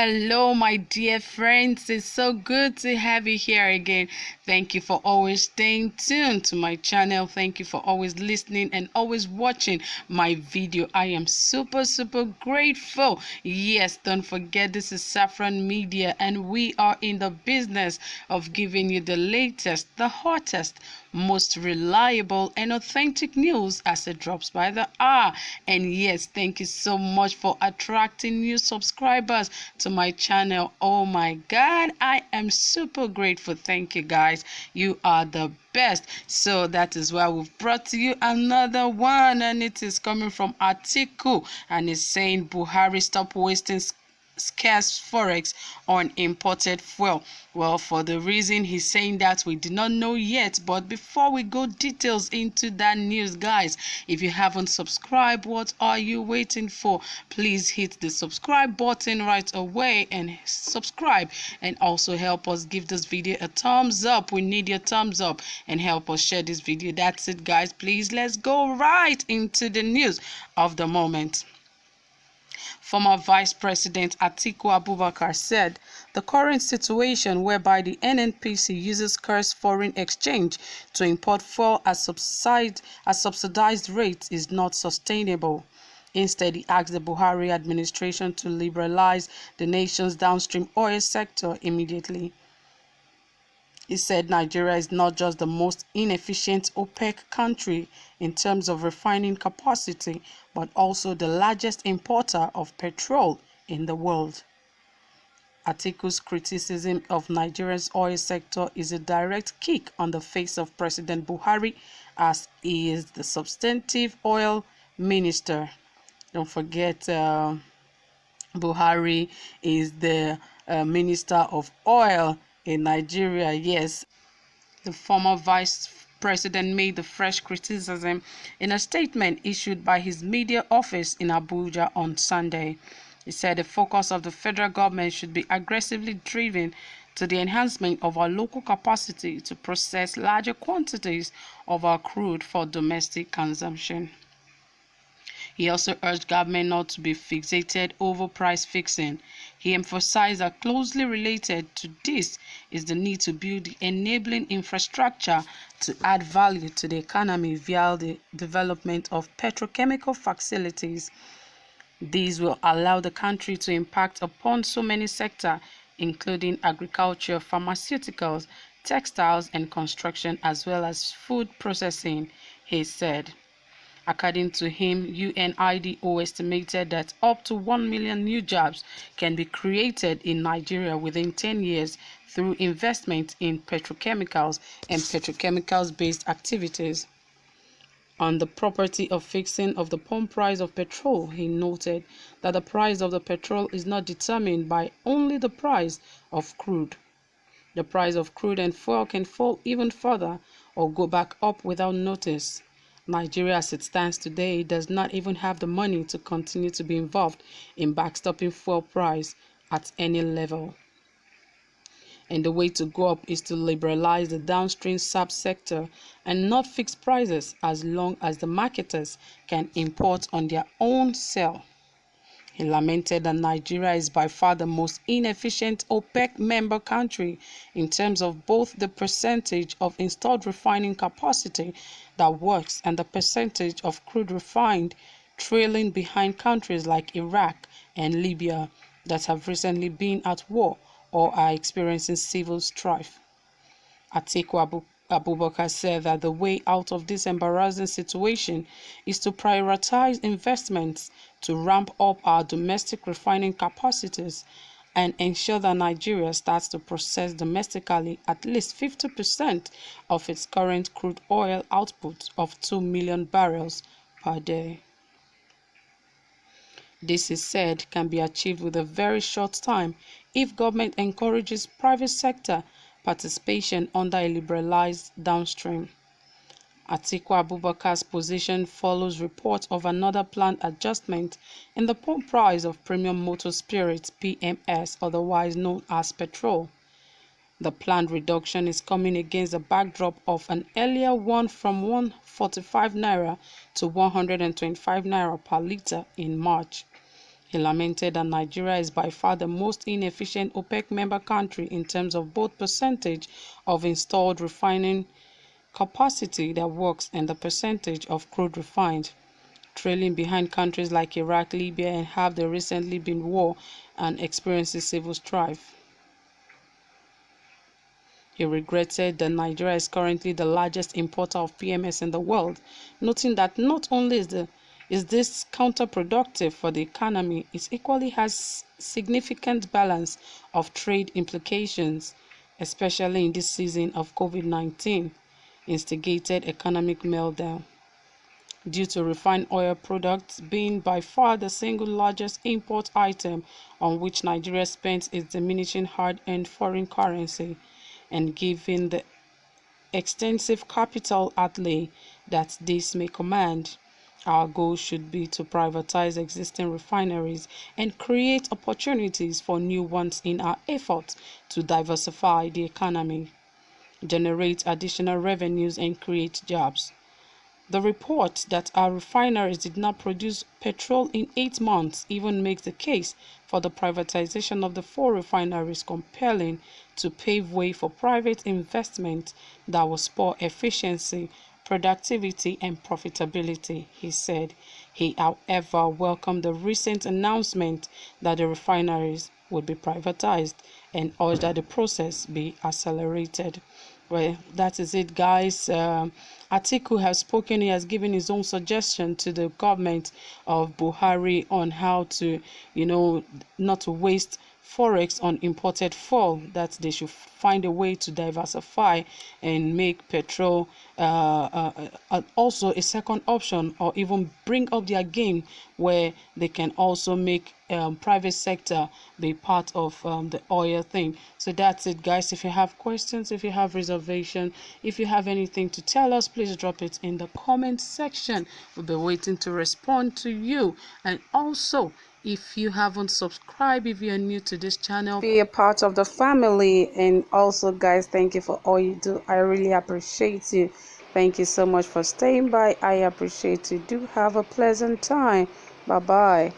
Hello, my dear friends. It's so good to have you here again. Thank you for always staying tuned to my channel. Thank you for always listening and always watching my video. I am super grateful. Yes, don't forget this is Saffron Media, and we are in the business of giving you the latest, the hottest, most reliable and authentic news as it drops by the hour. And yes, thank you so much for attracting new subscribers to my channel. Oh my god, I am super grateful. Thank you guys, you are the best. So that is why we've brought to you another one, and it is coming from Atiku, and it's saying Buhari stop wasting scarce forex on imported fuel. Well, for the reason he's saying that, we do not know yet. But before we go details into that news, guys, if you haven't subscribed, what are you waiting for? Please hit the subscribe button right away and subscribe, and also help us give this video a thumbs up. We need your thumbs up, and help us share this video. That's it, guys. Please, let's go right into the news of the moment. Former Vice President Atiku Abubakar said the current situation whereby the NNPC uses scarce foreign exchange to import fuel at subsidized rates is not sustainable. Instead, he asked the Buhari administration to liberalize the nation's downstream oil sector immediately. He said Nigeria is not just the most inefficient OPEC country in terms of refining capacity, but also the largest importer of petrol in the world. Atiku's criticism of Nigeria's oil sector is a direct kick on the face of President Buhari, as he is the substantive oil minister. Don't forget, Buhari is the minister of oil in Nigeria. Yes, the former vice president made the fresh criticism in a statement issued by his media office in Abuja on Sunday. He said the focus of the federal government should be aggressively driven to the enhancement of our local capacity to process larger quantities of our crude for domestic consumption. He also urged government not to be fixated over price fixing. He emphasized that closely related to this is the need to build the enabling infrastructure to add value to the economy via the development of petrochemical facilities. These will allow the country to impact upon so many sectors, including agriculture, pharmaceuticals, textiles, and construction, as well as food processing, he said. According to him, UNIDO estimated that up to 1 million new jobs can be created in Nigeria within 10 years through investment in petrochemicals and petrochemicals-based activities. On the property of fixing of the pump price of petrol, he noted that the price of the petrol is not determined by only the price of crude. The price of crude and fuel can fall even further or go back up without notice. Nigeria, as it stands today, does not even have the money to continue to be involved in backstopping fuel price at any level. And the way to go up is to liberalize the downstream sub-sector and not fix prices as long as the marketers can import on their own sale. He lamented that Nigeria is by far the most inefficient OPEC member country in terms of both the percentage of installed refining capacity that works and the percentage of crude refined, trailing behind countries like Iraq and Libya that have recently been at war or are experiencing civil strife. Atiku Abubakar said that the way out of this embarrassing situation is to prioritize investments to ramp up our domestic refining capacities and ensure that Nigeria starts to process domestically at least 50% of its current crude oil output of 2 million barrels per day. This, is said, can be achieved with a very short time if government encourages private sector participation under a liberalized downstream. Atiku Abubakar's position follows reports of another planned adjustment in the pump price of premium motor spirits (PMS), otherwise known as petrol. The planned reduction is coming against the backdrop of an earlier one from 145 naira to 125 naira per litre in March. He lamented that Nigeria is by far the most inefficient OPEC member country in terms of both percentage of installed refining capacity that works and the percentage of crude refined, trailing behind countries like Iraq, Libya, and have the recently been war and experiencing civil strife. He regretted that Nigeria is currently the largest importer of PMS in the world, noting that not only is this counterproductive for the economy, it equally has significant balance of trade implications, especially in this season of COVID-19 instigated economic meltdown. Due to refined oil products being by far the single largest import item on which Nigeria spends its diminishing hard-earned foreign currency, and given the extensive capital outlay that this may command, our goal should be to privatize existing refineries and create opportunities for new ones in our efforts to diversify the economy, generate additional revenues, and create jobs. The report that our refineries did not produce petrol in 8 months even makes the case for the privatization of the 4 refineries compelling to pave way for private investment that will spur efficiency, productivity, and profitability, he said. He, however, welcomed the recent announcement that the refineries would be privatized and urged that the process be accelerated. Well, that is it, guys. Atiku has spoken. He has given his own suggestion to the government of Buhari on how to, not to waste forex on imported fuel, that they should find a way to diversify and make petrol also a second option, or even bring up their game where they can also make private sector be part of the oil thing. So that's it, guys. If you have questions, if you have reservation, if you have anything to tell us, please drop it in the comment section. We'll be waiting to respond to you. And also, if you haven't subscribed, if you're new to this channel, be a part of the family. And also, guys, thank you for all you do. I really appreciate you. Thank you so much for staying by. I appreciate you. Do have a pleasant time. Bye bye.